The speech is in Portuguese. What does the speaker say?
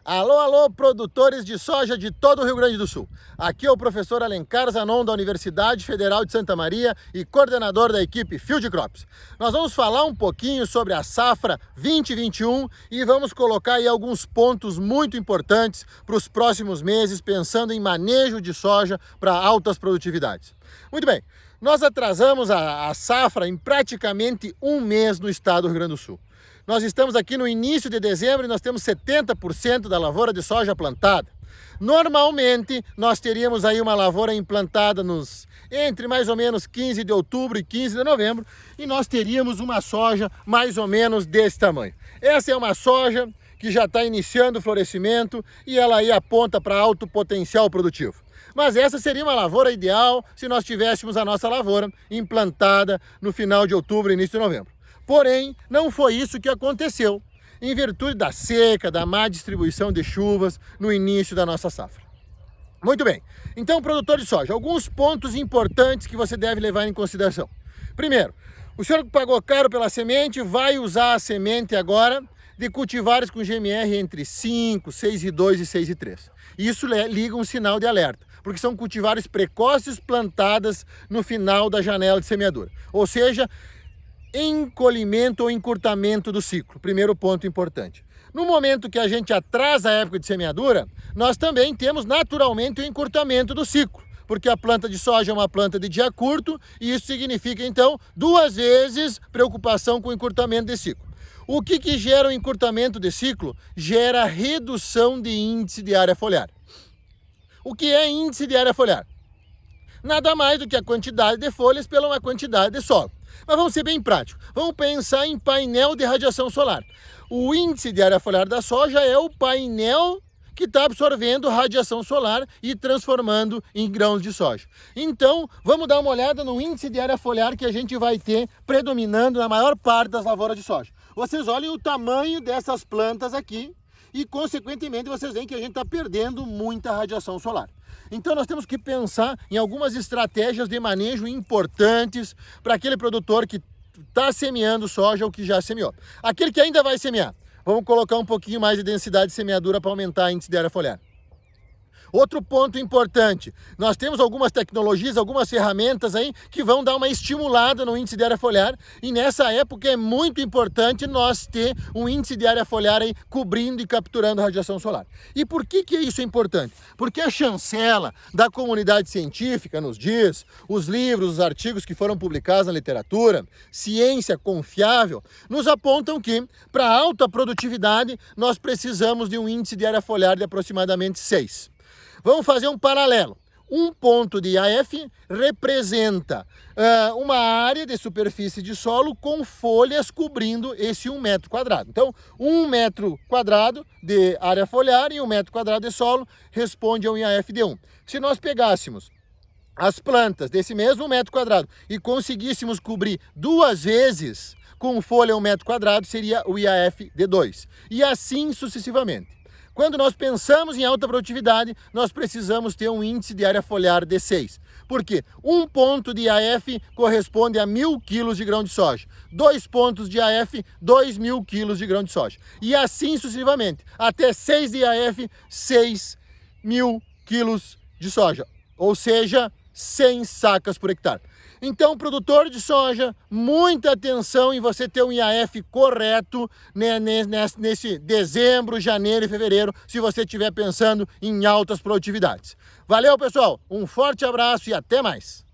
Alô, alô, produtores de soja de todo o Rio Grande do Sul. Aqui é o professor Alencar Zanon da Universidade Federal de Santa Maria e coordenador da equipe Field Crops. Nós vamos falar um pouquinho sobre a safra 2021 e vamos colocar aí alguns pontos muito importantes para os próximos meses, pensando em manejo de soja para altas produtividades. Muito bem, nós atrasamos a safra em praticamente um mês no estado do Rio Grande do Sul. Nós estamos aqui no início de dezembro e nós temos 70% da lavoura de soja plantada. Normalmente, nós teríamos aí uma lavoura implantada entre mais ou menos 15 de outubro e 15 de novembro e nós teríamos uma soja mais ou menos desse tamanho. Essa é uma soja que já está iniciando o florescimento e ela aí aponta para alto potencial produtivo. Mas essa seria uma lavoura ideal se nós tivéssemos a nossa lavoura implantada no final de outubro e início de novembro. Porém, não foi isso que aconteceu, em virtude da seca, da má distribuição de chuvas no início da nossa safra. Muito bem, então, produtor de soja, alguns pontos importantes que você deve levar em consideração. Primeiro, o senhor que pagou caro pela semente vai usar a semente agora de cultivares com GMR entre 5, 6,2 e 6,3. Isso liga um sinal de alerta, porque são cultivares precoces plantadas no final da janela de semeadura. Ou seja, encolhimento ou encurtamento do ciclo, primeiro ponto importante. No momento que a gente atrasa a época de semeadura, nós também temos naturalmente o encurtamento do ciclo, porque a planta de soja é uma planta de dia curto e isso significa então duas vezes preocupação com o encurtamento de ciclo. O que gera o encurtamento de ciclo? Gera redução de índice de área foliar. O que é índice de área foliar? Nada mais do que a quantidade de folhas pela uma quantidade de solo. Mas vamos ser bem práticos. Vamos pensar em painel de radiação solar. O índice de área foliar da soja é o painel que está absorvendo radiação solar e transformando em grãos de soja. Então, vamos dar uma olhada no índice de área foliar que a gente vai ter predominando na maior parte das lavouras de soja. Vocês olhem o tamanho dessas plantas aqui e, consequentemente, vocês veem que a gente está perdendo muita radiação solar. Então nós temos que pensar em algumas estratégias de manejo importantes para aquele produtor que está semeando soja ou que já semeou. Aquele que ainda vai semear, vamos colocar um pouquinho mais de densidade de semeadura para aumentar a índice de área foliar. Outro ponto importante, nós temos algumas tecnologias, algumas ferramentas aí que vão dar uma estimulada no índice de área foliar e nessa época é muito importante nós ter um índice de área foliar aí cobrindo e capturando a radiação solar. E por que isso é importante? Porque a chancela da comunidade científica nos diz, os livros, os artigos que foram publicados na literatura, ciência confiável, nos apontam que para alta produtividade nós precisamos de um índice de área foliar de aproximadamente 6. Vamos fazer um paralelo. Um ponto de IAF representa uma área de superfície de solo com folhas cobrindo esse 1 metro quadrado. Então, 1 metro quadrado de área foliar e 1 metro quadrado de solo responde ao IAF de 1. Se nós pegássemos as plantas desse mesmo 1 metro quadrado e conseguíssemos cobrir 2 vezes com folha 1 metro quadrado, seria o IAF de 2. E assim sucessivamente. Quando nós pensamos em alta produtividade, nós precisamos ter um índice de área foliar de 6. Por quê? 1 ponto de IAF corresponde a 1.000 quilos de grão de soja. 2 pontos de IAF, 2.000 quilos de grão de soja. E assim sucessivamente. Até 6 de IAF, 6.000 quilos de soja. Ou seja, 100 sacas por hectare. Então, produtor de soja, muita atenção em você ter um IAF correto, né, nesse dezembro, janeiro e fevereiro, se você estiver pensando em altas produtividades. Valeu, pessoal, um forte abraço e até mais!